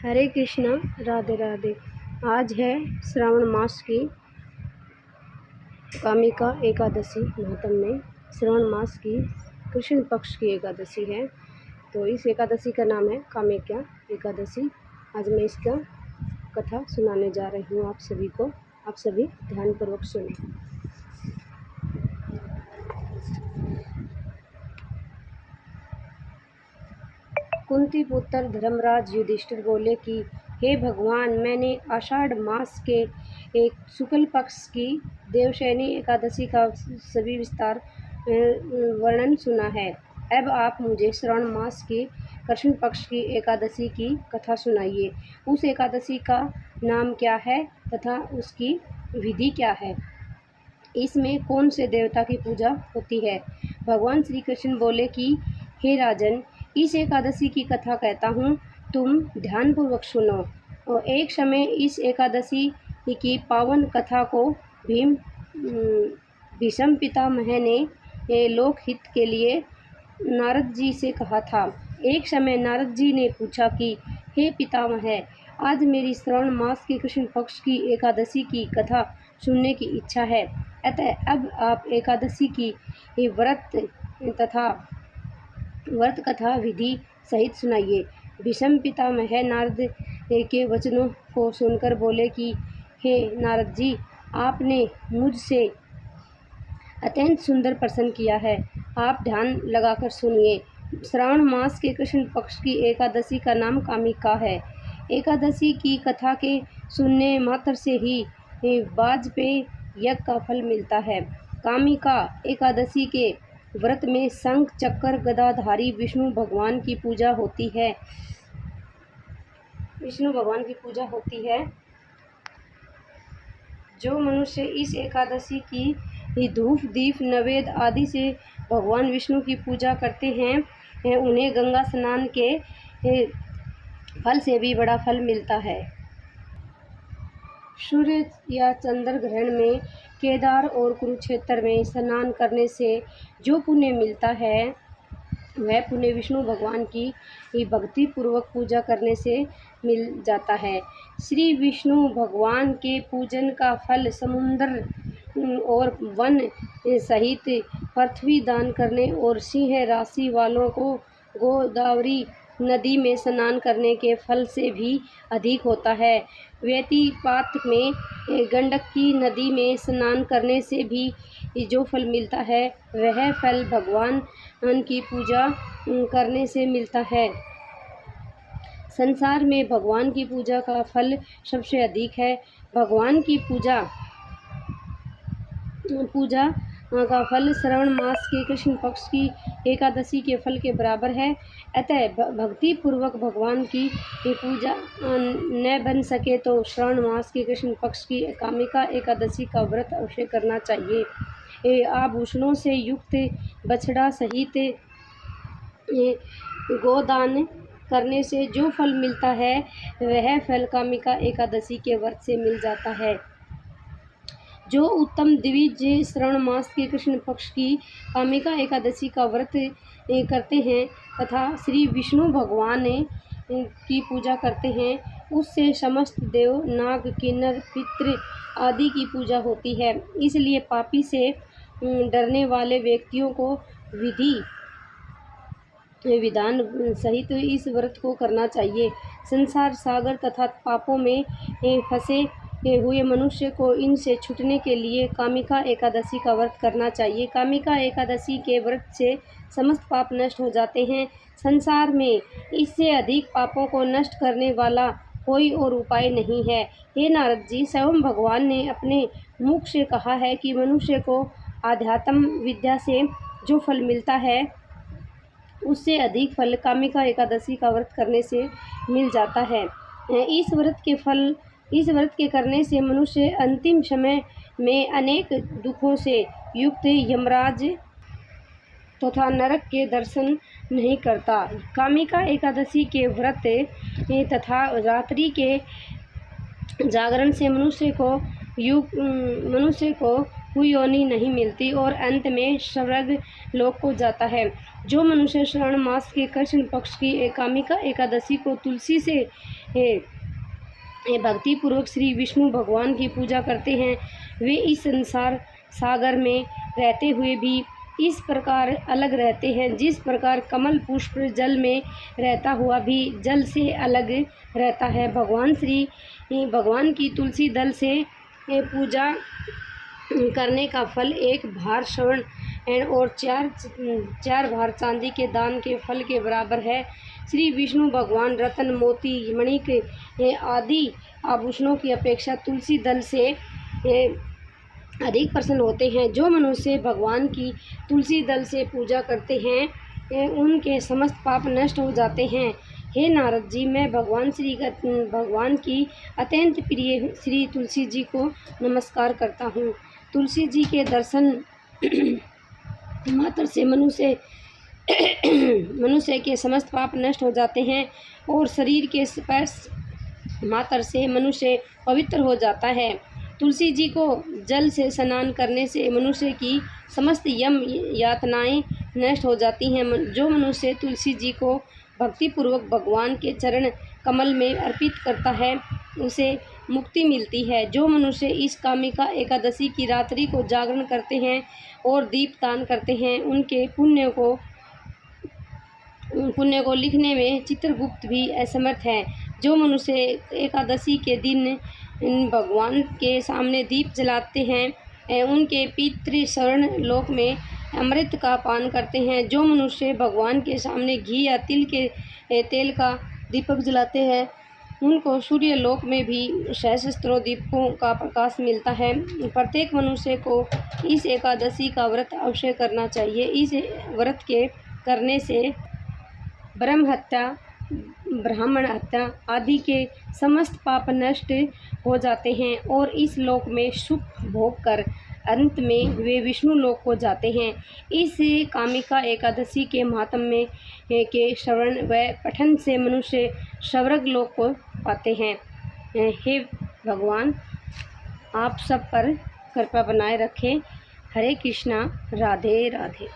हरे कृष्णा, राधे राधे। आज है श्रावण मास की कामिका एकादशी। महात्म में श्रावण मास की कृष्ण पक्ष की एकादशी है, तो इस एकादशी का नाम है कामिका एकादशी। आज मैं इसका कथा सुनाने जा रही हूँ आप सभी को। आप सभी ध्यानपूर्वक सुने। कुंती पुत्र धर्मराज युधिष्ठिर बोले कि हे भगवान, मैंने आषाढ़ मास के एक शुक्ल पक्ष की देवशयनी एकादशी का सभी विस्तार वर्णन सुना है। अब आप मुझे श्रावण मास की कृष्ण पक्ष की एकादशी की कथा सुनाइए। उस एकादशी का नाम क्या है तथा उसकी विधि क्या है? इसमें कौन से देवता की पूजा होती है? भगवान श्री कृष्ण बोले कि हे राजन, इस एकादशी की कथा कहता हूँ, तुम ध्यानपूर्वक सुनो। और एक समय इस एकादशी की पावन कथा को भीष्म पितामह ने लोकहित के लिए नारद जी से कहा था। एक समय नारद जी ने पूछा कि हे पितामह, आज मेरी श्रावण मास के कृष्ण पक्ष की एकादशी की कथा सुनने की इच्छा है, अतः अब आप एकादशी की व्रत कथा विधि सहित सुनाइए। भीष्म पितामह नारद के वचनों को सुनकर बोले कि हे नारद जी, आपने मुझसे अत्यंत सुंदर प्रश्न किया है। आप ध्यान लगाकर सुनिए। श्रावण मास के कृष्ण पक्ष की एकादशी का नाम कामिका है। एकादशी की कथा के सुनने मात्र से ही वाजपेय यज्ञ का फल मिलता है। कामिका एकादशी के व्रत में शंख चक्र गदाधारी विष्णु भगवान की पूजा होती है। जो मनुष्य इस एकादशी की धूप दीप नैवेद्य आदि से भगवान विष्णु की पूजा करते हैं, उन्हें गंगा स्नान के फल से भी बड़ा फल मिलता है। सूर्य या चंद्र ग्रहण में केदार और कुरुक्षेत्र में स्नान करने से जो पुण्य मिलता है, वह पुण्य विष्णु भगवान की भक्ति पूर्वक पूजा करने से मिल जाता है। श्री विष्णु भगवान के पूजन का फल समुद्र और वन सहित पृथ्वी दान करने और सिंह राशि वालों को गोदावरी नदी में स्नान करने के फल से भी अधिक होता है। व्यतिपात में गंडकी नदी में स्नान करने से भी जो फल मिलता है, वह फल भगवान की पूजा करने से मिलता है। संसार में भगवान की पूजा का फल सबसे अधिक है। भगवान की पूजा का फल श्रावण मास के कृष्ण पक्ष की एकादशी के फल के बराबर है। अतः भक्ति पूर्वक भगवान की पूजा न बन सके तो श्रावण मास के कृष्ण पक्ष की कामिका एकादशी का व्रत अवश्य करना चाहिए। आभूषणों से युक्त बछड़ा सहित गोदान करने से जो फल मिलता है, वह फल कामिका एकादशी के व्रत से मिल जाता है। जो उत्तम द्विज श्रावण मास के कृष्ण पक्ष की कामिका एकादशी का व्रत करते हैं तथा श्री विष्णु भगवान की पूजा करते हैं, उससे समस्त देव नाग किन्नर पितृ आदि की पूजा होती है। इसलिए पापी से डरने वाले व्यक्तियों को विधान सहित इस व्रत को करना चाहिए। संसार सागर तथा पापों में फंसे हुए मनुष्य को इनसे छूटने के लिए कामिका एकादशी का व्रत करना चाहिए। कामिका एकादशी के व्रत से समस्त पाप नष्ट हो जाते हैं। संसार में इससे अधिक पापों को नष्ट करने वाला कोई और उपाय नहीं है। हे नारद जी, स्वयं भगवान ने अपने मुख से कहा है कि मनुष्य को आध्यात्म विद्या से जो फल मिलता है, उससे अधिक फल कामिका एकादशी का व्रत करने से मिल जाता है। इस व्रत के करने से मनुष्य अंतिम समय में अनेक दुखों से युक्त यमराज तथा नरक के दर्शन नहीं करता। कामिका एकादशी के व्रत तथा रात्रि के जागरण से मनुष्य को कोई योनि नहीं मिलती और अंत में स्वर्ग लोक को जाता है। जो मनुष्य श्रावण मास के कृष्ण पक्ष की कामिका एकादशी को तुलसी से भक्ति पूर्वक श्री विष्णु भगवान की पूजा करते हैं, वे इस संसार सागर में रहते हुए भी इस प्रकार अलग रहते हैं, जिस प्रकार कमल पुष्प जल में रहता हुआ भी जल से अलग रहता है। भगवान की तुलसी दल से पूजा करने का फल एक भार स्वर्ण और चार भार चांदी के दान के फल के बराबर है। श्री विष्णु भगवान रत्न, मोती, मणिक आदि आभूषणों की अपेक्षा तुलसी दल से अधिक प्रसन्न होते हैं। जो मनुष्य भगवान की तुलसी दल से पूजा करते हैं उनके समस्त पाप नष्ट हो जाते हैं। हे नारद जी, मैं भगवान की अत्यंत प्रिय श्री तुलसी जी को नमस्कार करता हूँ। तुलसी जी के दर्शन मात्र से मनुष्य के समस्त पाप नष्ट हो जाते हैं और शरीर के स्पर्श मात्र से मनुष्य पवित्र हो जाता है। तुलसी जी को जल से स्नान करने से मनुष्य की समस्त यम यातनाएं नष्ट हो जाती हैं। जो मनुष्य तुलसी जी को भक्तिपूर्वक भगवान के चरण कमल में अर्पित करता है उसे मुक्ति मिलती है। जो मनुष्य इस कामिका एकादशी की रात्रि को जागरण करते हैं और दीपदान करते हैं उनके पुण्य को लिखने में चित्रगुप्त भी असमर्थ है। जो मनुष्य एकादशी के दिन भगवान के सामने दीप जलाते हैं उनके पितृ स्वर्ण लोक में अमृत का पान करते हैं। जो मनुष्य भगवान के सामने घी या तिल के तेल का दीपक जलाते हैं उनको सूर्य लोक में भी सहस्त्रों दीपकों का प्रकाश मिलता है। प्रत्येक मनुष्य को इस एकादशी का व्रत अवश्य करना चाहिए। इस व्रत के करने से ब्रह्म हत्या, ब्राह्मण हत्या आदि के समस्त पाप नष्ट हो जाते हैं और इस लोक में सुख भोग कर अंत में वे विष्णु लोक को जाते हैं। इस कामिका एकादशी के महात्म्य के श्रवण व पठन से मनुष्य स्वर्ग लोक को पाते हैं। हे भगवान, आप सब पर कृपा बनाए रखें। हरे कृष्णा, राधे राधे।